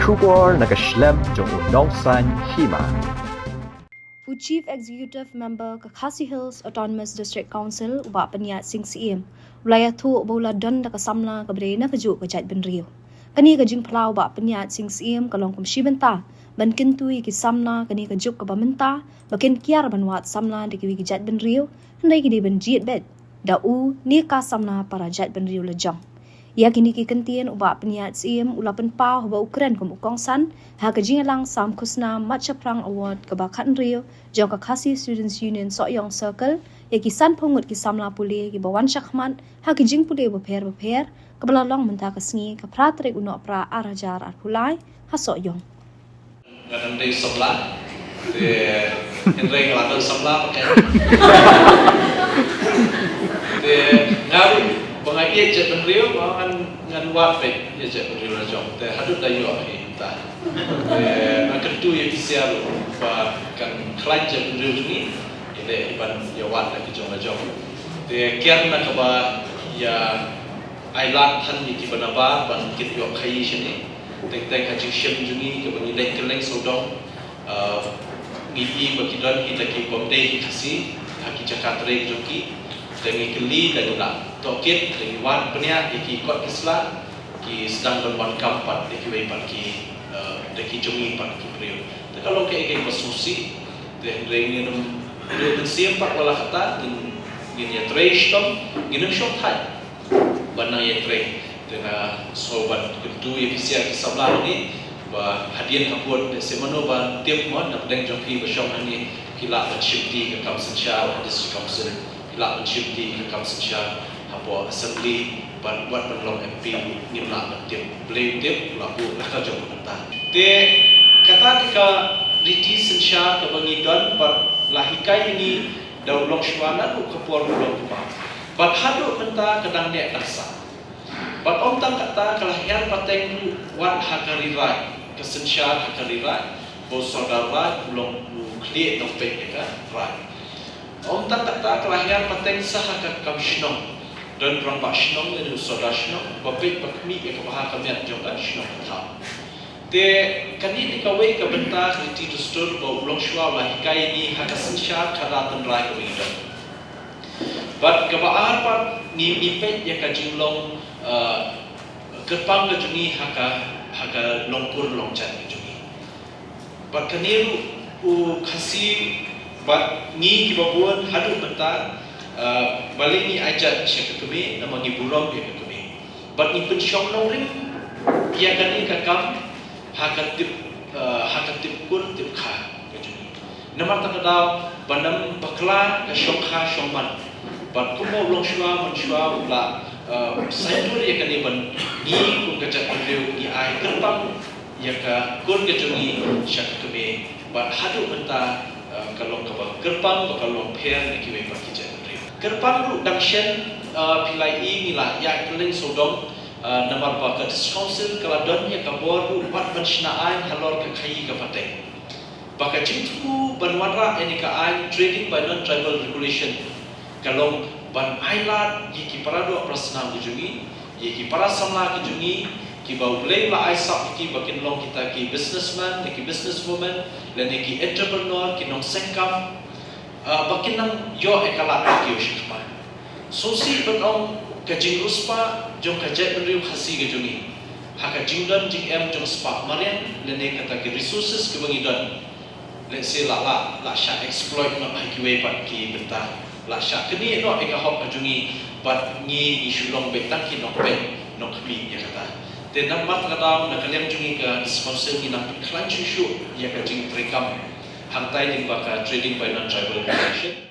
Shubor nakaslem jong udongsan hima. Chief Executive Member Khasi Hills Autonomous District Council uba peniat sing siem wilayah tu bola don da kasamla kabrena kaju kajat benrio kani kajing plau ba peniat sing siem kalong kumshi benta ban kintui ki samna kani kajuk ka bamenta bakin kiar banwat samla de ki kajat benrio handai ki de benjiet bet da u ni ka samna para jat benrio lejang ia kini ki kentien uba peniat siem ulapan pau ba ukran kum ukongsan ha kajing lang sam kusna matcha prang award ka bakan rio jong ka Khasi Students Union Soyong Circle ya kisan pungut ki samla puli ki bawan syakman ha kajing puli beper ka belalong menta kasngi ka pratrik uno pra arajar arpulai ha Soyong Ngadan day sebelah Henry ngeladang sebelah pakai ngaru pengajian jet penrio ngan wapet ya jet penrio jom te hadut dayo kita akan tu ya kisiar pa kan klan jet penrio ni ile iban ya wat lagi jom te kian nak ba ya ailat tan ni kibanaba ban kit yo khai sini teng haji syem jungi ke bani lek keleng sodong ngi bakidan kita ki pomde khasi haki Jakarta joki dengan keli dan ulang tokit dengan wan penia ki kot Islam ki sedang berwan kampat ki wepan ki ki jungi pan ki brio te kalau ke basusi te dengan dia siap wala kata gin ya treistom gin shop hai bana ya tre dengan sobat kedua efisien ki sabla ni ba hadian kaput semano ba tiap mon nak deng joki besyong ni kila bersyuti ke kawasan syar district council kila bersyuti ke kawasan syar hapo assembly buat penlong MP ngimla tiap blame tiap laku nak jom mentah te kata tika riti sensyar ke bangidon bar lahikai ini daulong sywana ku kepuar ulong kuma bat hadu mentah kedang nek daksa bat om tang kata kelahian pateng wat hakarirai kesensyar hakarirai bo saudara ulong kli topek ya rai om tak kata kelahian pateng sah kam shnong dan rang ba shnong le saudara shnong bapik bakmi ke bahar kamiat jongga shnong tha te kani ni kawai ka benta riti dustur bo ulong shwa la hikai ni hakasensyar karatan rai ko ida bat kebaar pat ni pet ya ka jinglong kepang ke jungi haka longkur longchan ke jungi bat kaniru u khasi bat ni kibabuan hadu bentar balik ni ajat syek kami nama ni buram ya kami bat ni pensyong nongrim ya kani kakam haka tip kur tip kha ke jungi nama takadau bandam bakla ke syongkha syongman bat kumo long shwa man shwa ula saidur ya kani ban ni kun kajat beliau ni ai kerpang ya ka kun kejungi syak kami bat hadu benta kalau ka kerpang kalau pher ni kiwe pak kijat beliau kerpang ru dangshen pilai inilah ya keling sodom nomor ba ka council kaladon ya ka boru bat banshnaan halor ka khai ka pateng baka cintu banwara ini ka ai trading by non tribal regulation kalau ban ailat ki parado prasna kujungi ki para samla kujungi ki bau blame la aisa ki bakin long kita ki businessman ki businesswoman dan ki entrepreneur ki nong sengkam bakin nang yo ekala ki ushkma so si banong kajing ruspa jong kajat beriu khasi kujungi haka jingdan jing em jong spa marian dan kata ki resources ki bangidan let's say la sha exploit no ki wepan ki bentah la syak kini no eka hok ajungi bat ngi isulong betang ki nok ben nok bi ya kata te namat kadam na kalem jungi ka sponsor ni nak klan chu ya ka jing trekam hantai ning baka trading by non tribal relation